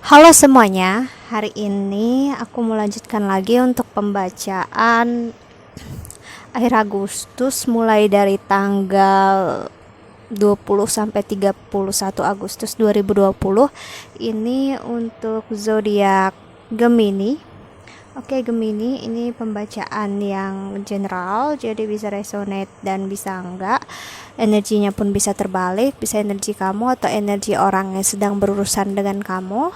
Halo semuanya, hari ini aku melanjutkan lagi untuk pembacaan akhir Agustus mulai dari tanggal 20 sampai 31 Agustus 2020. Ini untuk zodiak Gemini. Oke, Gemini ini pembacaan yang general, jadi bisa resonate dan bisa enggak. Energinya pun bisa terbalik, bisa energi kamu atau energi orang yang sedang berurusan dengan kamu.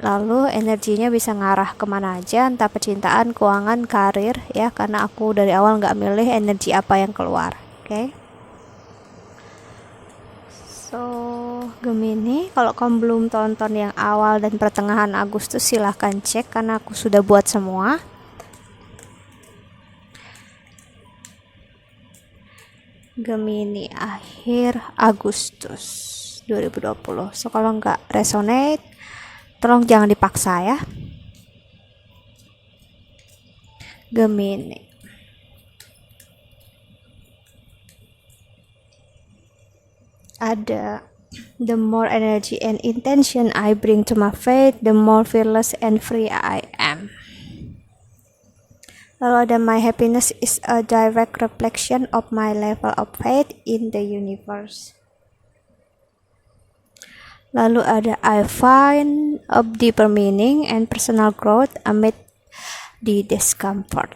Lalu energinya bisa ngarah kemana aja, entah percintaan, keuangan, karir, ya, karena aku dari awal nggak milih energi apa yang keluar. Oke. So, Gemini, kalau kamu belum tonton yang awal dan pertengahan Agustus, silahkan cek karena aku sudah buat semua. Gemini akhir Agustus 2020. So, kalau nggak resonate, tolong jangan dipaksa ya. Gemini. Ada the more energy and intention I bring to my faith, the more fearless and free I am. Lalu ada my happiness is a direct reflection of my level of faith in the universe. Lalu ada I find a deeper meaning and personal growth amid the discomfort.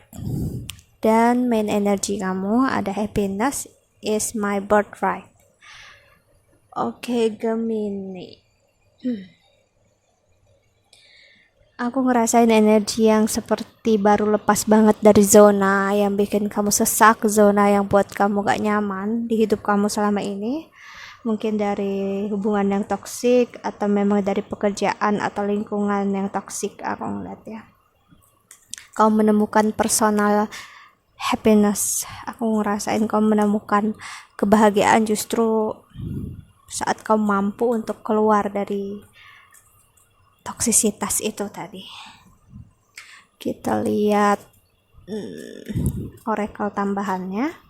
Dan main energy kamu ada happiness is my birthright. Oke, Gemini. Aku ngerasain energi yang seperti baru lepas banget dari zona yang bikin kamu sesak, zona yang buat kamu gak nyaman di hidup kamu selama ini. Mungkin dari hubungan yang toksik atau memang dari pekerjaan atau lingkungan yang toksik, aku ngeliat ya. Kau menemukan personal happiness. Aku ngerasain kau menemukan kebahagiaan justru saat kau mampu untuk keluar dari toksisitas itu tadi. Kita lihat oracle tambahannya.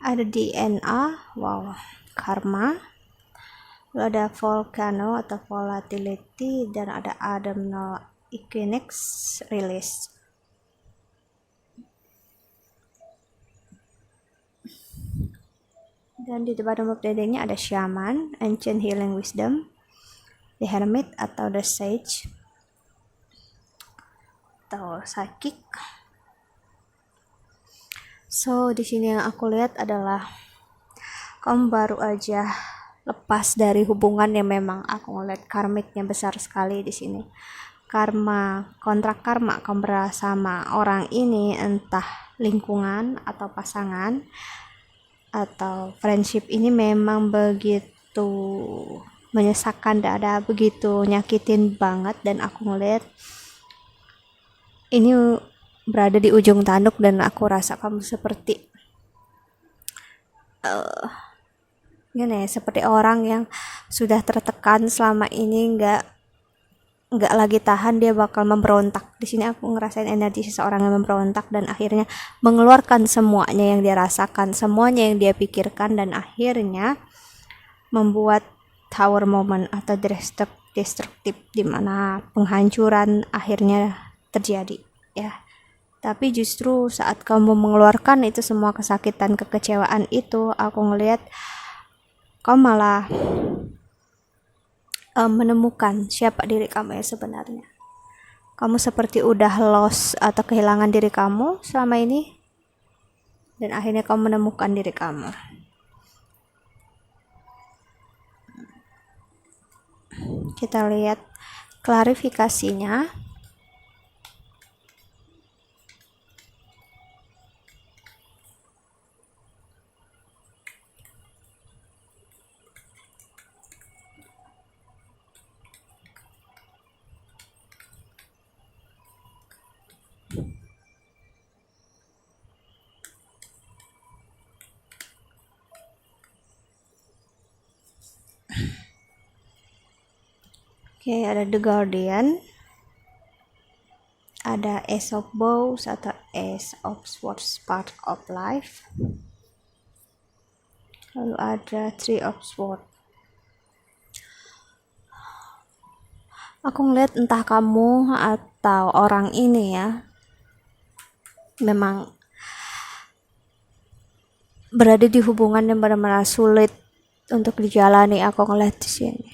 Ada DNA, wow, karma, lalu ada volcano atau volatility, dan ada autumnal equinox release. Dan di bottom of the deck-nya ada shaman, ancient healing wisdom, the hermit atau the sage, atau psychic. So, di sini yang aku lihat adalah kamu baru aja lepas dari hubungan yang memang aku ngeliat karmiknya besar sekali di sini. Karma, kontrak karma kamu bersama orang ini, entah lingkungan atau pasangan atau friendship ini memang begitu menyesakkan dada, begitu nyakitin banget, dan aku ngeliat ini berada di ujung tanduk dan aku rasa kamu seperti seperti orang yang sudah tertekan selama ini, nggak lagi tahan, dia bakal memberontak. Di sini aku ngerasain energi seseorang yang memberontak dan akhirnya mengeluarkan semuanya yang dia rasakan, semuanya yang dia pikirkan, dan akhirnya membuat tower moment atau destruktif di mana penghancuran akhirnya terjadi ya. Tapi justru saat kamu mengeluarkan itu semua kesakitan, kekecewaan itu, aku ngelihat kamu malah menemukan siapa diri kamu yang sebenarnya. Kamu seperti udah lost atau kehilangan diri kamu selama ini, dan akhirnya kamu menemukan diri kamu. Kita lihat klarifikasinya. Oke, ada The Guardian, ada Ace of Bows atau Ace of Swords, Part of Life, lalu ada Three of Swords. Aku ngeliat entah kamu atau orang ini ya memang berada di hubungan yang benar-benar sulit untuk dijalani. Aku ngeliat di sini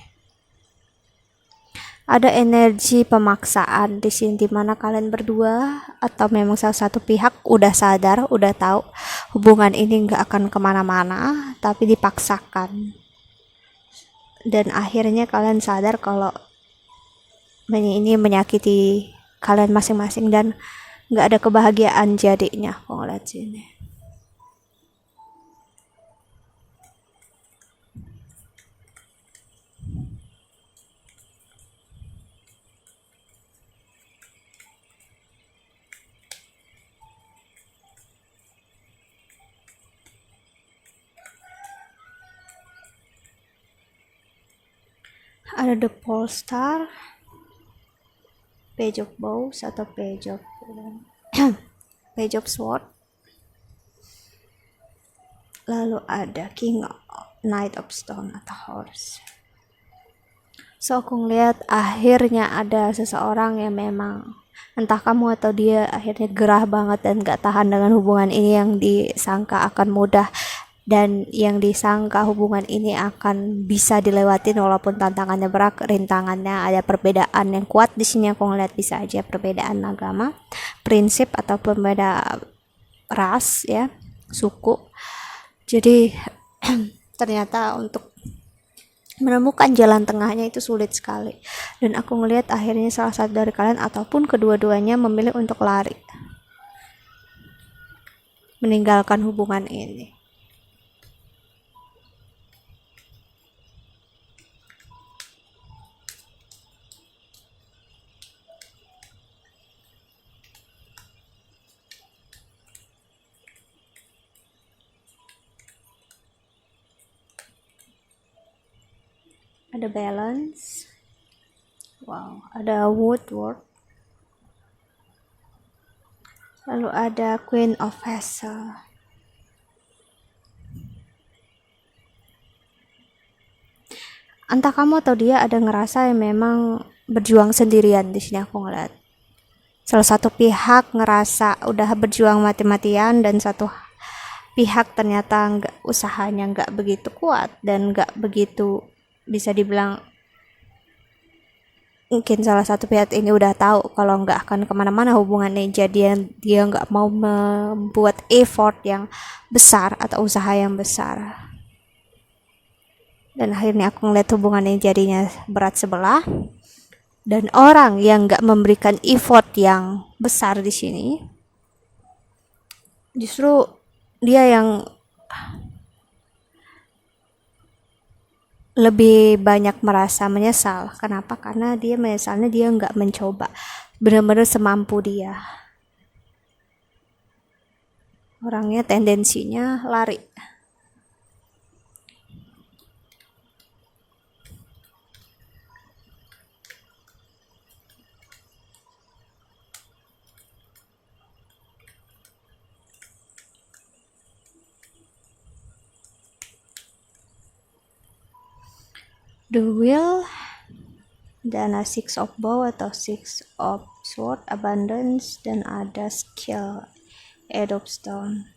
ada energi pemaksaan di sini, dimana kalian berdua atau memang salah satu pihak udah sadar, udah tahu hubungan ini nggak akan kemana-mana, tapi dipaksakan. Dan akhirnya kalian sadar kalau ini menyakiti kalian masing-masing dan nggak ada kebahagiaan jadinya. Aku ngeliat sini. Ada The Pole Star, Page of Bows atau Page of Page of Sword, lalu ada Knight of Stone atau Horse. So aku ngeliat akhirnya ada seseorang yang memang entah kamu atau dia akhirnya gerah banget dan gak tahan dengan hubungan ini yang disangka akan mudah, dan yang disangka hubungan ini akan bisa dilewatin walaupun tantangannya berat, rintangannya, ada perbedaan yang kuat di sini. Aku ngeliat bisa aja perbedaan agama, prinsip atau perbedaan ras ya, suku. Jadi ternyata untuk menemukan jalan tengahnya itu sulit sekali. Dan aku ngeliat akhirnya salah satu dari kalian ataupun kedua-duanya memilih untuk lari, meninggalkan hubungan ini. Ada balance, wow, ada woodward, lalu ada Queen of Vessel. Entah kamu atau dia ada ngerasa yang memang berjuang sendirian di sini. Aku ngeliat salah satu pihak ngerasa udah berjuang mati-matian dan satu pihak ternyata usahanya nggak begitu kuat dan nggak begitu bisa dibilang, mungkin salah satu pihak ini udah tahu kalau nggak akan kemana-mana hubungannya, jadi dia nggak mau membuat effort yang besar atau usaha yang besar, dan akhirnya aku ngeliat hubungannya jadinya berat sebelah. Dan orang yang nggak memberikan effort yang besar di sini justru dia yang lebih banyak merasa menyesal. Kenapa? Karena dia menyesalnya dia nggak mencoba benar-benar semampu dia. Orangnya tendensinya lari. The Wheel, dan ada Six of Bow atau Six of Sword, Abundance, dan ada Skill, Eight of Stone.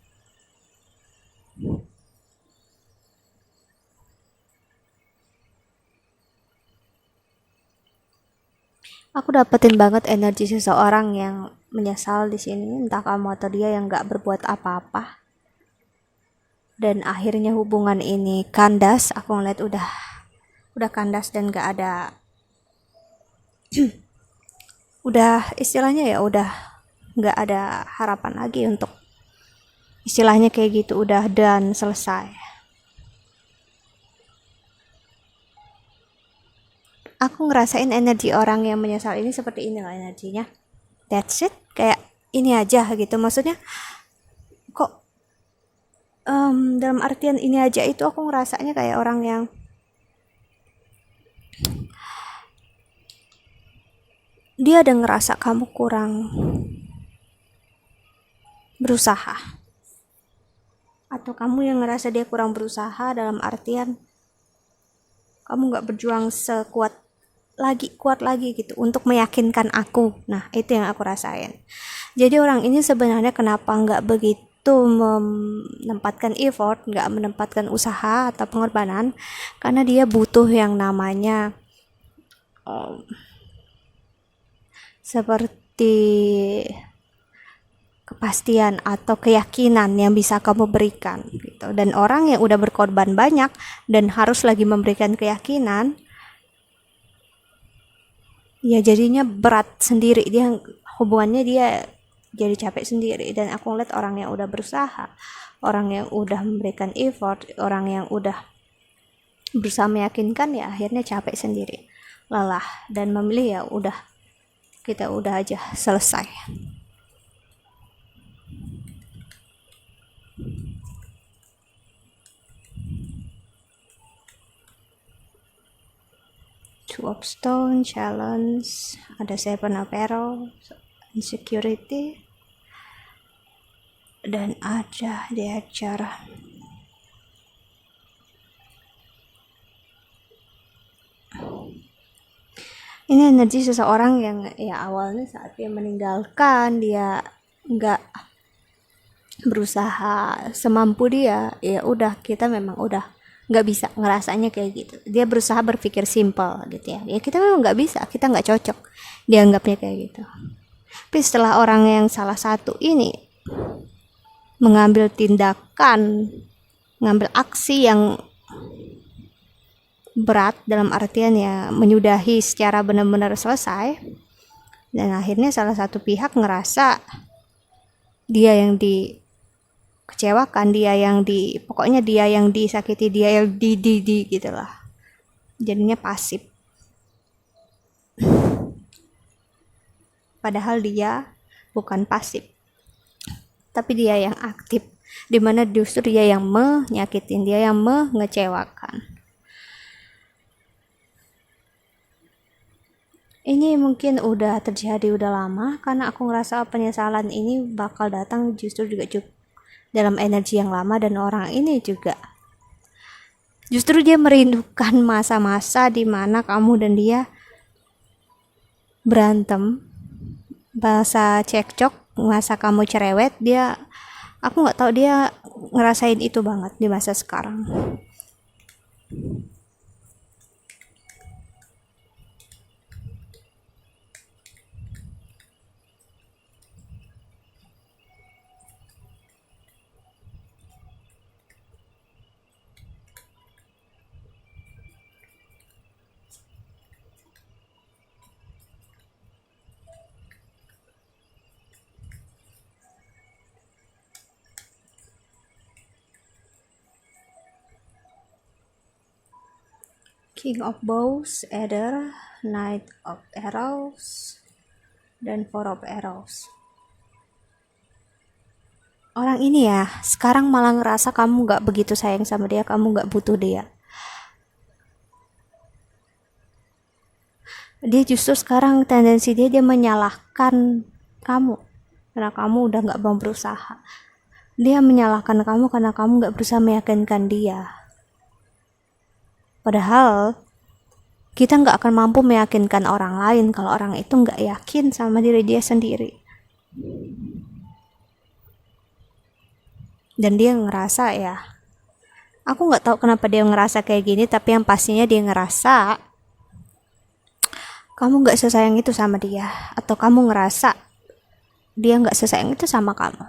Aku dapetin banget energi seseorang yang menyesal di sini, entah kamu atau dia yang nggak berbuat apa-apa. Dan akhirnya hubungan ini kandas. Aku ngeliat udah kandas dan gak ada udah istilahnya ya udah gak ada harapan lagi untuk istilahnya kayak gitu, udah dan selesai. Aku ngerasain energi orang yang menyesal ini seperti ini loh energinya, that's it, kayak ini aja gitu. Maksudnya kok dalam artian ini aja itu aku ngerasanya kayak orang yang dia ada ngerasa kamu kurang berusaha, atau kamu yang ngerasa dia kurang berusaha dalam artian kamu nggak berjuang kuat lagi gitu untuk meyakinkan aku. Nah, itu yang aku rasain. Jadi orang ini sebenarnya kenapa nggak begitu menempatkan effort, nggak menempatkan usaha atau pengorbanan, karena dia butuh yang namanya seperti kepastian atau keyakinan yang bisa kamu berikan gitu. Dan orang yang udah berkorban banyak dan harus lagi memberikan keyakinan, ya jadinya berat sendiri, dia hubungannya dia jadi capek sendiri. Dan aku ngeliat orang yang udah berusaha, orang yang udah memberikan effort, orang yang udah berusaha meyakinkan, ya akhirnya capek sendiri, lelah, dan memilih ya udah, kita udah aja selesai. Two of Stone, challenge, ada Seven of Arrows, insecurity, dan ada The Archer. Ini energi seseorang yang ya awalnya saat dia meninggalkan, dia nggak berusaha semampu dia, ya udah, kita memang udah nggak bisa ngerasanya kayak gitu. Dia berusaha berpikir simpel gitu ya kita memang nggak bisa, kita nggak cocok, dianggapnya kayak gitu. Tapi setelah orang yang salah satu ini mengambil tindakan, mengambil aksi yang berat dalam artian ya menyudahi secara benar-benar selesai, dan akhirnya salah satu pihak ngerasa dia yang dikecewakan, pokoknya dia yang disakiti, dia yang gitulah, jadinya pasif. Padahal dia bukan pasif, tapi dia yang aktif, dimana justru dia yang menyakitin, dia yang mengecewakan. Ini mungkin udah terjadi udah lama, karena aku ngerasa penyesalan ini bakal datang justru juga dalam energi yang lama. Dan orang ini juga justru dia merindukan masa-masa di mana kamu dan dia berantem, masa cekcok, masa kamu cerewet. Aku nggak tahu dia ngerasain itu banget di masa sekarang. King of Bows, Either, Knight of Arrows, dan Four of Arrows. Orang ini ya sekarang malah ngerasa kamu gak begitu sayang sama dia, kamu gak butuh dia. Dia justru sekarang tendensi dia menyalahkan kamu karena kamu udah gak mau berusaha. Dia menyalahkan kamu karena kamu gak berusaha meyakinkan dia. Padahal kita nggak akan mampu meyakinkan orang lain kalau orang itu nggak yakin sama diri dia sendiri. Dan dia ngerasa ya, aku nggak tahu kenapa dia ngerasa kayak gini, tapi yang pastinya dia ngerasa kamu nggak sesayang itu sama dia, atau kamu ngerasa dia nggak sesayang itu sama kamu.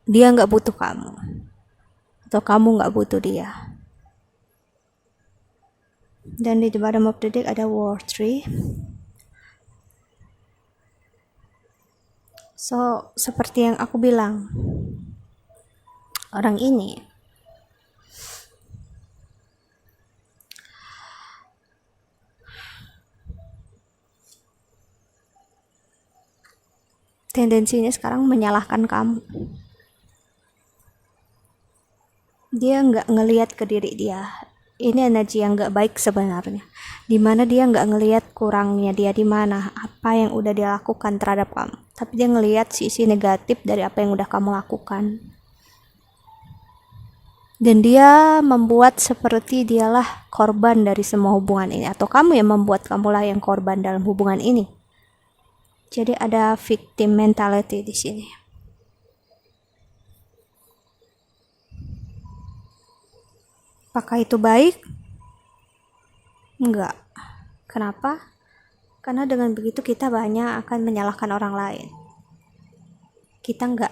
Dia nggak butuh kamu, atau kamu nggak butuh dia. Dan di bottom of the deck ada War 3. So, seperti yang aku bilang, orang ini tendensinya sekarang menyalahkan kamu. Dia nggak ngelihat ke diri dia. Ini energi yang nggak baik sebenarnya, dimana dia nggak ngelihat kurangnya dia di mana, apa yang udah dia lakukan terhadap kamu, tapi dia ngelihat sisi negatif dari apa yang udah kamu lakukan. Dan dia membuat seperti dialah korban dari semua hubungan ini, atau kamu yang membuat kamulah yang korban dalam hubungan ini. Jadi ada victim mentality di sini. Apakah itu baik? Enggak. Kenapa? Karena dengan begitu kita banyak akan menyalahkan orang lain. Kita nggak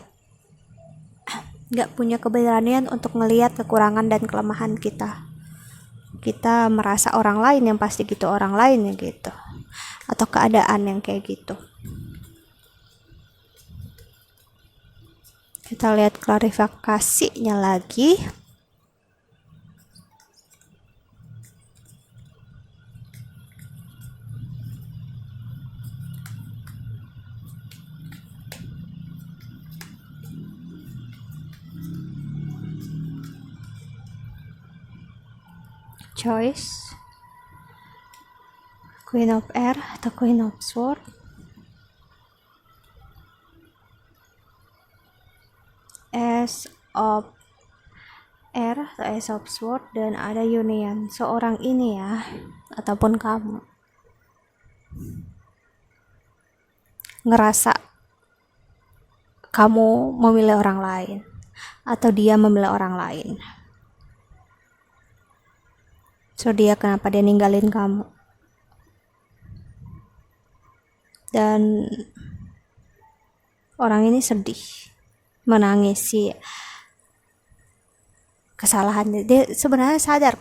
punya keberanian untuk ngelihat kekurangan dan kelemahan kita. Kita merasa orang lain yang pasti gitu, orang lain yang gitu, atau keadaan yang kayak gitu. Kita lihat klarifikasinya lagi. Choice, Queen of Air atau Queen of Sword, Ace of Air atau Ace of Sword, dan ada Union. Seorang ini ya, ataupun kamu ngerasa kamu memilih orang lain atau dia memilih orang lain. So dia kenapa dia ninggalin kamu? Dan orang ini sedih, menangisi kesalahannya. Dia sebenarnya sadar,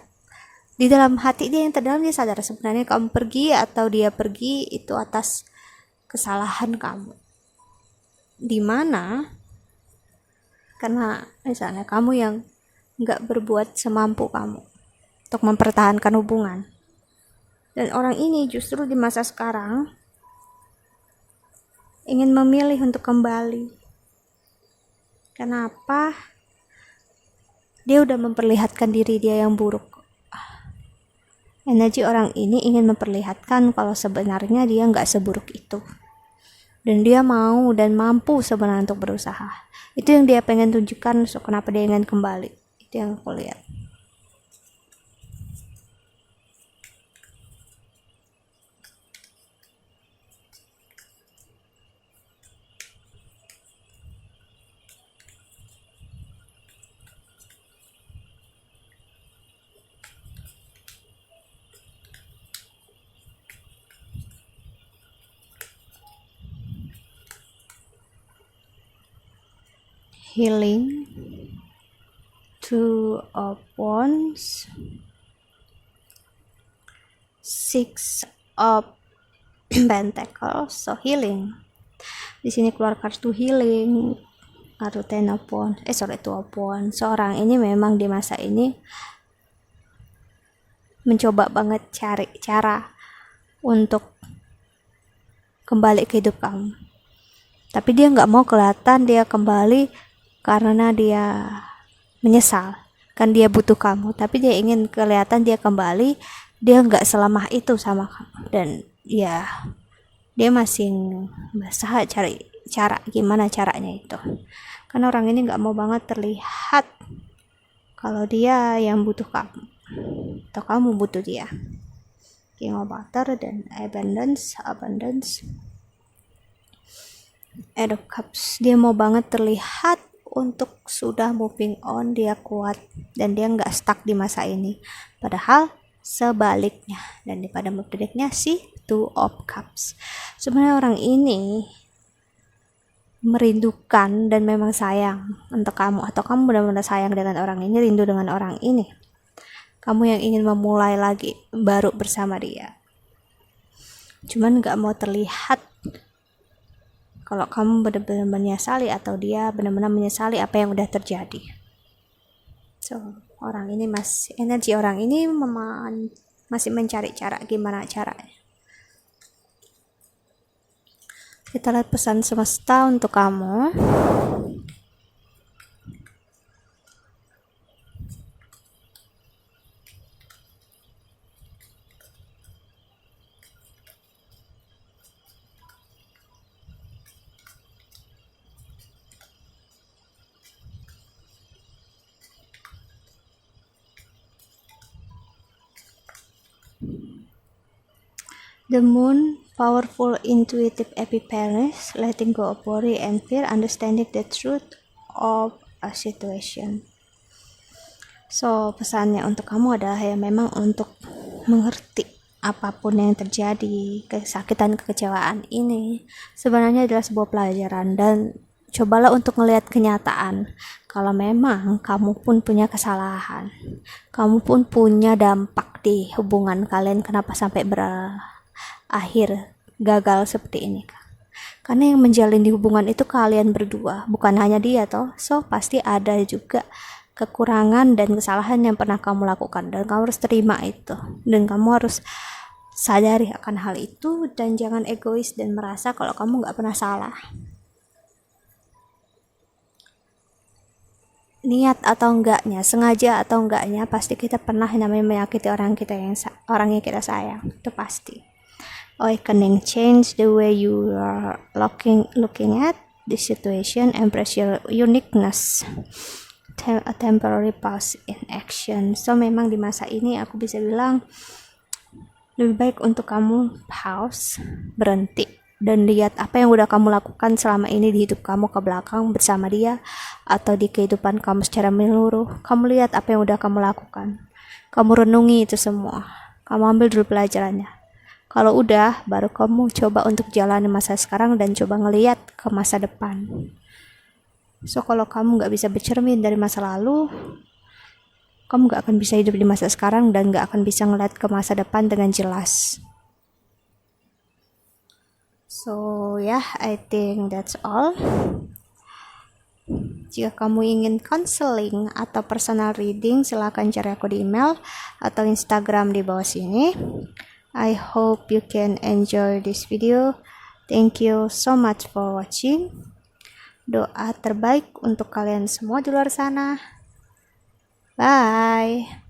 di dalam hati dia yang terdalam dia sadar sebenarnya kamu pergi atau dia pergi itu atas kesalahan kamu. Dimana karena misalnya kamu yang nggak berbuat semampu kamu untuk mempertahankan hubungan. Dan orang ini justru di masa sekarang ingin memilih untuk kembali. Kenapa? Dia udah memperlihatkan diri dia yang buruk. Energi orang ini ingin memperlihatkan kalau sebenarnya dia nggak seburuk itu. Dan dia mau dan mampu sebenarnya untuk berusaha. Itu yang dia pengen tunjukkan, so kenapa dia ingin kembali. Itu yang aku lihat. Healing, Two of Wands, Six of Pentacles. So healing. Di sini keluar kartu healing, kartu Ten of Wands. Two of Wands. Seorang ini memang di masa ini mencoba banget cari cara untuk kembali ke hidup kamu. Tapi dia nggak mau kelihatan dia kembali karena dia menyesal. Kan dia butuh kamu, tapi dia ingin kelihatan dia kembali, dia nggak selamah itu sama kamu. Dan ya, dia masih berusaha cari cara, gimana caranya itu. Karena orang ini nggak mau banget terlihat kalau dia yang butuh kamu, atau kamu butuh dia. King of Water dan Abundance. Eight of Cups. Dia mau banget terlihat untuk sudah moving on, dia kuat dan dia nggak stuck di masa ini. Padahal sebaliknya, dan pada moodnya si Two of Cups. Sebenarnya orang ini merindukan dan memang sayang untuk kamu, atau kamu benar-benar sayang dengan orang ini, rindu dengan orang ini. Kamu yang ingin memulai lagi baru bersama dia. Cuman nggak mau terlihat kalau kamu benar-benar menyesali atau dia benar-benar menyesali apa yang udah terjadi. So, orang ini energi orang ini masih mencari cara, gimana caranya. Kita lihat pesan semesta untuk kamu. The moon, powerful, intuitive epiphanies, letting go of worry and fear, understanding the truth of a situation. So, pesannya untuk kamu adalah ya memang untuk mengerti apapun yang terjadi, kesakitan, kekecewaan ini sebenarnya adalah sebuah pelajaran, dan cobalah untuk melihat kenyataan kalau memang kamu pun punya kesalahan, kamu pun punya dampak di hubungan kalian, kenapa sampai berakhir gagal seperti ini. Karena yang menjalin di hubungan itu kalian berdua, bukan hanya dia toh. So pasti ada juga kekurangan dan kesalahan yang pernah kamu lakukan, dan kamu harus terima itu, dan kamu harus sadari akan hal itu, dan jangan egois dan merasa kalau kamu nggak pernah salah. Niat atau enggaknya, sengaja atau enggaknya, pasti kita pernah namanya menyakiti orang yang kita sayang, itu pasti. Awakening change the way you are looking at the situation, embrace your uniqueness, a temporary pause in action. So memang di masa ini aku bisa bilang lebih baik untuk kamu pause, berhenti, dan lihat apa yang udah kamu lakukan selama ini di hidup kamu ke belakang bersama dia, atau di kehidupan kamu secara menyeluruh. Kamu lihat apa yang udah kamu lakukan, kamu renungi itu semua, kamu ambil dulu pelajarannya. Kalau udah, baru kamu coba untuk jalani masa sekarang dan coba ngelihat ke masa depan. So kalau kamu gak bisa bercermin dari masa lalu, kamu gak akan bisa hidup di masa sekarang dan gak akan bisa ngeliat ke masa depan dengan jelas. So I think that's all. Jika kamu ingin counseling atau personal reading, silakan cari aku di email atau Instagram di bawah sini. I hope you can enjoy this video. Thank you so much for watching. Doa terbaik untuk kalian semua di luar sana. Bye.